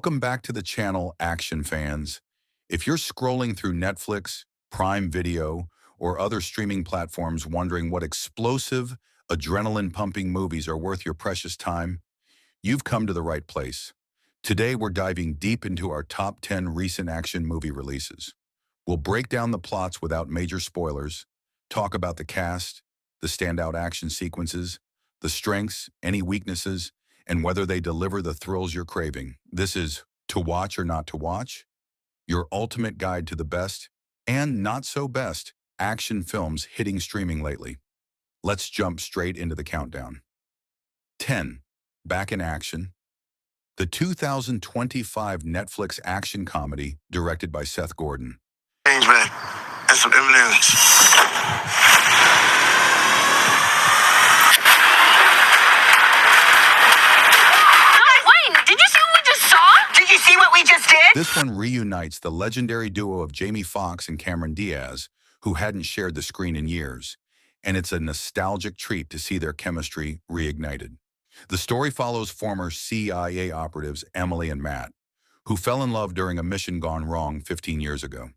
Welcome back to the channel, action fans. If you're scrolling through Netflix, Prime Video, or other streaming platforms wondering what explosive, adrenaline-pumping movies are worth your precious time, you've come to the right place. Today, we're diving deep into our top 10 recent action movie releases. We'll break down the plots without major spoilers, talk about the cast, the standout action sequences, the strengths, any weaknesses, and whether they deliver the thrills you're craving. This is To Watch or Not to Watch, your ultimate guide to the best and not so best action films hitting streaming lately. Let's jump straight into the countdown. 10. Back in Action. The 2025 Netflix action comedy directed by Seth Gordon. Change, man. And some M&M's. Wait, did you see what we just saw? Did you see what we just did? This one reunites the legendary duo of Jamie Foxx and Cameron Diaz, who hadn't shared the screen in years, and it's a nostalgic treat to see their chemistry reignited. The story follows former CIA operatives Emily and Matt, who fell in love during a mission gone wrong 15 years ago.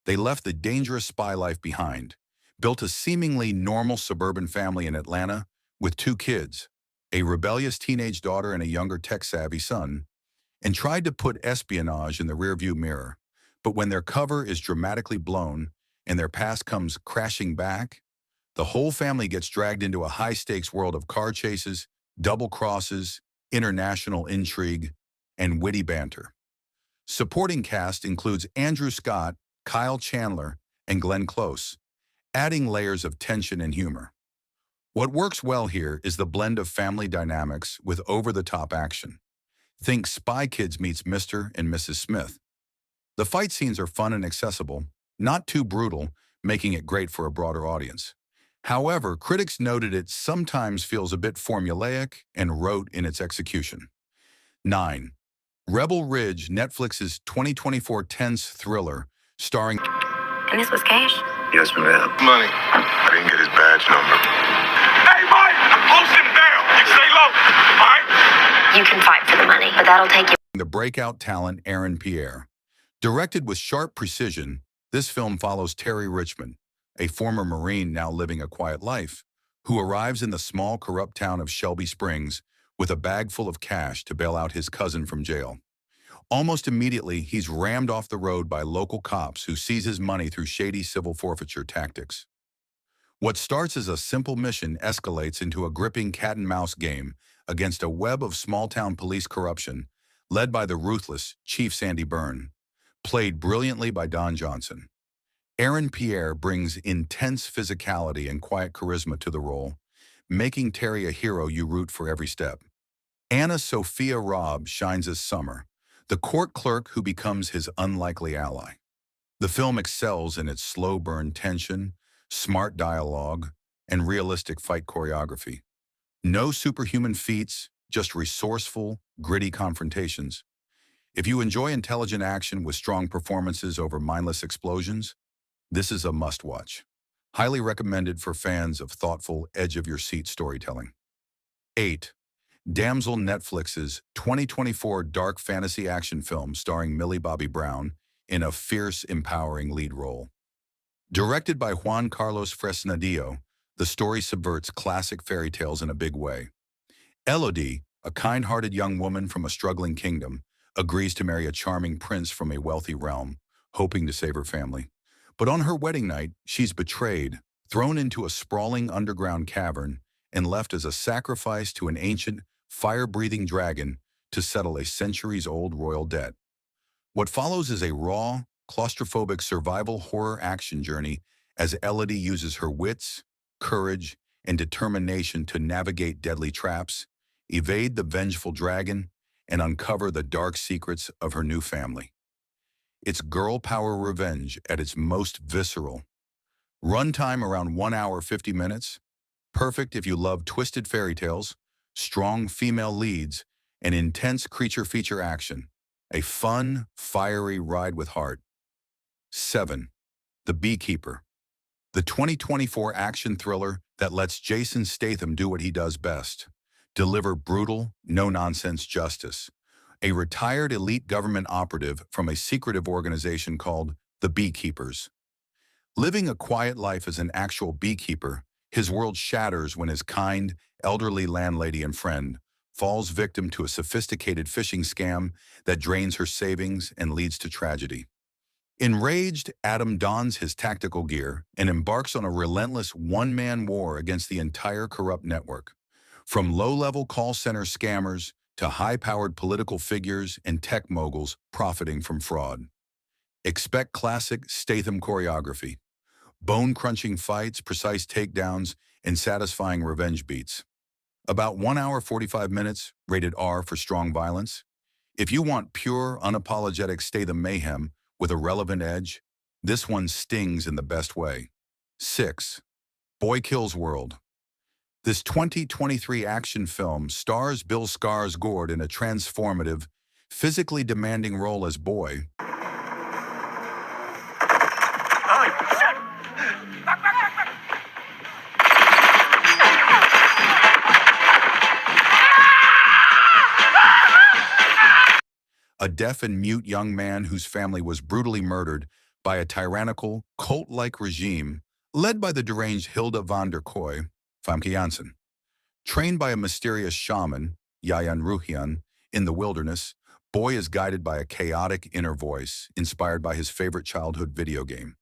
They left the dangerous spy life behind, built a seemingly normal suburban family in Atlanta with 2 kids, a rebellious teenage daughter and a younger tech-savvy son, and tried to put espionage in the rearview mirror. But when their cover is dramatically blown and their past comes crashing back, the whole family gets dragged into a high-stakes world of car chases, double crosses, international intrigue, and witty banter. Supporting cast includes Andrew Scott, Kyle Chandler, and Glenn Close, adding layers of tension and humor. What works well here is the blend of family dynamics with over-the-top action. Think Spy Kids meets Mr. and Mrs. Smith. The fight scenes are fun and accessible, not too brutal, making it great for a broader audience. However, critics noted it sometimes feels a bit formulaic and rote in its execution. 9. Rebel Ridge, Netflix's 2024 tense thriller, starring... And this was cash? Yes, ma'am. Money. I didn't get his badge number. Hey, Mike! Post him down! You stay low, all right? You can fight for the money, but that'll take you. the breakout talent Aaron Pierre. Directed with sharp precision, this film follows Terry Richmond, a former Marine now living a quiet life, who arrives in the small, corrupt town of Shelby Springs with a bag full of cash to bail out his cousin from jail. Almost immediately, he's rammed off the road by local cops who seize his money through shady civil forfeiture tactics. What starts as a simple mission escalates into a gripping cat-and-mouse game against a web of small-town police corruption led by the ruthless Chief Sandy Byrne, played brilliantly by Don Johnson. Aaron Pierre brings intense physicality and quiet charisma to the role, making Terry a hero you root for every step. Anna Sophia Robb shines as Summer, the court clerk who becomes his unlikely ally. The film excels in its slow burn tension, smart dialogue, and realistic fight choreography. No superhuman feats, just resourceful, gritty confrontations. If you enjoy intelligent action with strong performances over mindless explosions, this is a must-watch. Highly recommended for fans of thoughtful, edge-of-your-seat storytelling. 8. Damsel, Netflix's 2024 dark fantasy action film starring Millie Bobby Brown in a fierce, empowering lead role. Directed by Juan Carlos Fresnadillo, the story subverts classic fairy tales in a big way. Elodie, a kind-hearted young woman from a struggling kingdom, agrees to marry a charming prince from a wealthy realm, hoping to save her family. But on her wedding night, she's betrayed, thrown into a sprawling underground cavern, and left as a sacrifice to an ancient, fire-breathing dragon to settle a centuries-old royal debt. What follows is a raw, claustrophobic survival horror action journey as Elodie uses her wits, courage, and determination to navigate deadly traps, evade the vengeful dragon, and uncover the dark secrets of her new family. It's girl power revenge at its most visceral. Runtime around 1 hour 50 minutes, perfect if you love twisted fairy tales, strong female leads, and intense creature feature action. A fun, fiery ride with heart. 7. The Beekeeper. The 2024 action thriller that lets Jason Statham do what he does best: deliver brutal, no-nonsense justice. a retired elite government operative from a secretive organization called the Beekeepers. Living a quiet life as an actual beekeeper, his world shatters when his kind, elderly landlady and friend falls victim to a sophisticated phishing scam that drains her savings and leads to tragedy. Enraged, Adam dons his tactical gear and embarks on a relentless one-man war against the entire corrupt network. From low-level call center scammers to high-powered political figures and tech moguls profiting from fraud. Expect classic Statham choreography, bone-crunching fights, precise takedowns, and satisfying revenge beats. About 1 hour 45 minutes, rated R for strong violence. If you want pure, unapologetic Statham mayhem with a relevant edge, this one stings in the best way. 6. Boy Kills World. This 2023 action film stars Bill Skarsgård in a transformative, physically demanding role as Boy. A deaf and mute young man whose family was brutally murdered by a tyrannical, cult-like regime led by the deranged Hilda van der Kooi, Famke Janssen. Trained by a mysterious shaman, Yayan Ruhian, in the wilderness, Boy is guided by a chaotic inner voice inspired by his favorite childhood video game.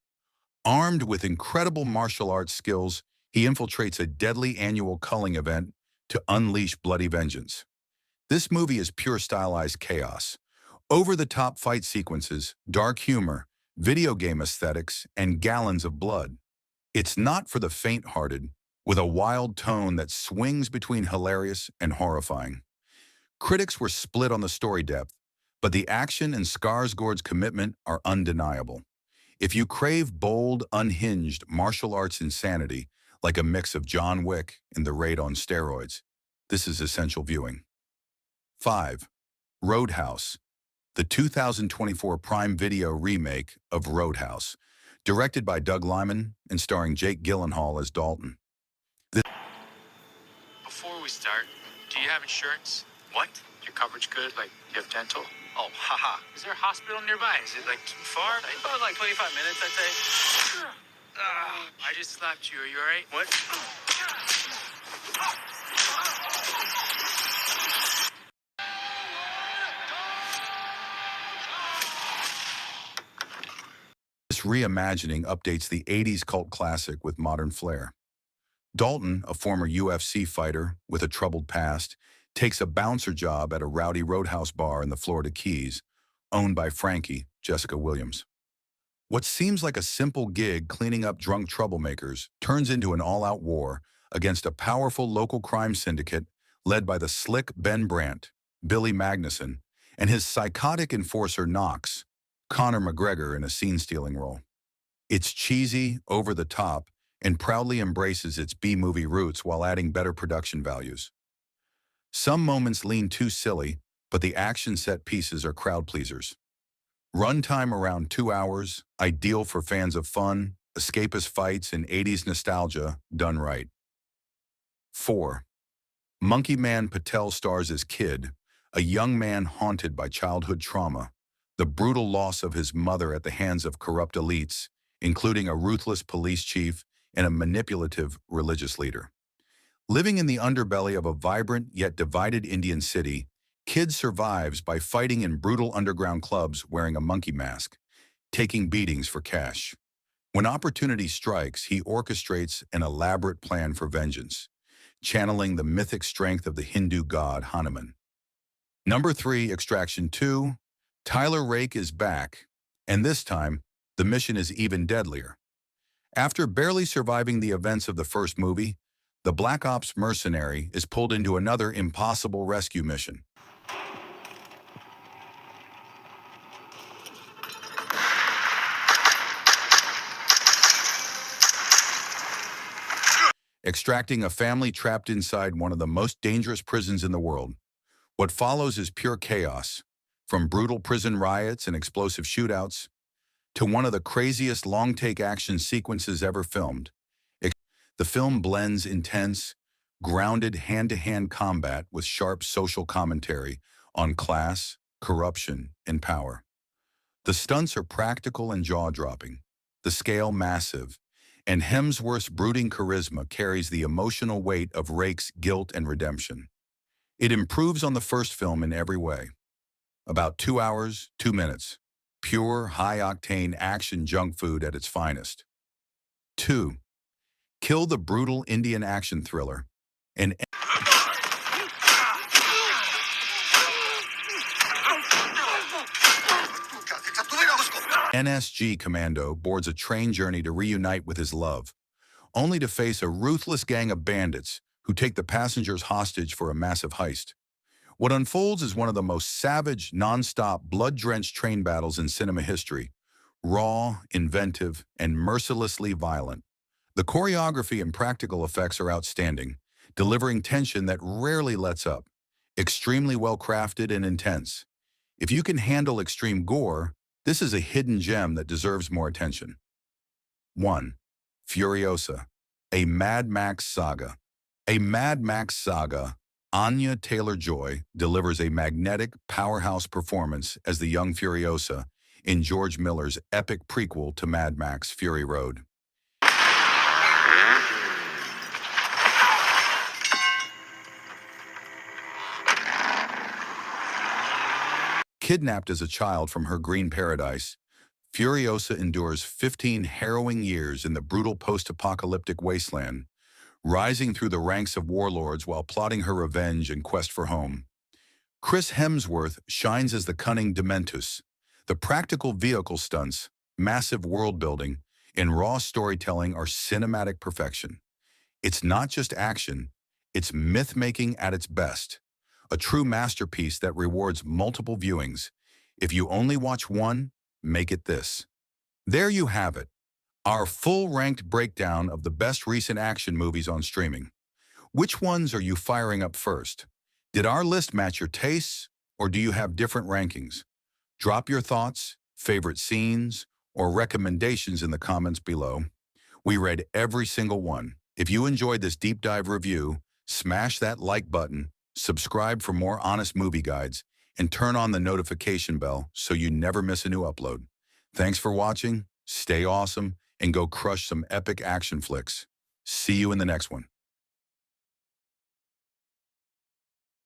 Armed with incredible martial arts skills, he infiltrates a deadly annual culling event to unleash bloody vengeance. This movie is pure stylized chaos. Over-the-top fight sequences, dark humor, video game aesthetics, and gallons of blood. It's not for the faint-hearted, with a wild tone that swings between hilarious and horrifying. Critics were split on the story depth, but the action and Skarsgård's commitment are undeniable. If you crave bold, unhinged martial arts insanity, like a mix of John Wick and The Raid on steroids, this is essential viewing. 5. Roadhouse. The 2024 Prime Video remake of Roadhouse, directed by Doug Liman and starring Jake Gyllenhaal as Dalton. Before we start, do you have insurance? What? Your coverage good? Like, you have dental? Oh, haha. Is there a hospital nearby? Is it, like, too far? About, like, 25 minutes, I'd say. I just slapped you. Are you all right? What? This reimagining updates the 80s cult classic with modern flair. Dalton, a former UFC fighter with a troubled past, takes a bouncer job at a rowdy roadhouse bar in the Florida Keys, owned by Frankie, Jessica Williams. What seems like a simple gig cleaning up drunk troublemakers turns into an all-out war against a powerful local crime syndicate led by the slick Ben Brandt, Billy Magnuson, and his psychotic enforcer Knox, Conor McGregor in a scene-stealing role. It's cheesy, over-the-top, and proudly embraces its B-movie roots while adding better production values. Some moments lean too silly, but the action set pieces are crowd-pleasers. Runtime around 2 hours, ideal for fans of fun, escapist fights, and 80s nostalgia done right. 4. Monkey Man Patel stars as Kid, a young man haunted by childhood trauma, the brutal loss of his mother at the hands of corrupt elites, including a ruthless police chief and a manipulative religious leader. Living in the underbelly of a vibrant yet divided Indian city, Kid survives by fighting in brutal underground clubs wearing a monkey mask, taking beatings for cash. When opportunity strikes, he orchestrates an elaborate plan for vengeance, channeling the mythic strength of the Hindu god Hanuman. Number 3, Extraction 2. Tyler Rake is back, and this time, the mission is even deadlier. After barely surviving the events of the first movie, the Black Ops mercenary is pulled into another impossible rescue mission. Extracting a family trapped inside one of the most dangerous prisons in the world. What follows is pure chaos, from brutal prison riots and explosive shootouts to one of the craziest long-take action sequences ever filmed. The film blends intense, grounded hand-to-hand combat with sharp social commentary on class, corruption, and power. The stunts are practical and jaw-dropping, the scale massive, and Hemsworth's brooding charisma carries the emotional weight of Rake's guilt and redemption. It improves on the first film in every way. About 2 hours, 2 minutes. Pure, high-octane action junk food at its finest. 2. Kill the brutal Indian action thriller. An NSG commando boards a train journey to reunite with his love, only to face a ruthless gang of bandits who take the passengers hostage for a massive heist. What unfolds is one of the most savage, non-stop, blood-drenched train battles in cinema history. Raw, inventive, and mercilessly violent. The choreography and practical effects are outstanding, delivering tension that rarely lets up. Extremely well-crafted and intense. If you can handle extreme gore, this is a hidden gem that deserves more attention. 1. Furiosa, a Mad Max saga. A Mad Max saga, Anya Taylor-Joy delivers a magnetic, powerhouse performance as the young Furiosa in George Miller's epic prequel to Mad Max: Fury Road. Kidnapped as a child from her green paradise, Furiosa endures 15 harrowing years in the brutal post-apocalyptic wasteland, rising through the ranks of warlords while plotting her revenge and quest for home. Chris Hemsworth shines as the cunning Dementus. The practical vehicle stunts, massive world building, and raw storytelling are cinematic perfection. It's not just action, it's myth-making at its best. A true masterpiece that rewards multiple viewings. If you only watch one, make it this. There you have it, our full ranked breakdown of the best recent action movies on streaming. Which ones are you firing up first? Did our list match your tastes, or do you have different rankings? Drop your thoughts, favorite scenes, or recommendations in the comments below. We read every single one. If you enjoyed this deep dive review, smash that like button, subscribe for more honest movie guides, and turn on the notification bell so you never miss a new upload. Thanks for watching, stay awesome, and go crush some epic action flicks. See you in the next one.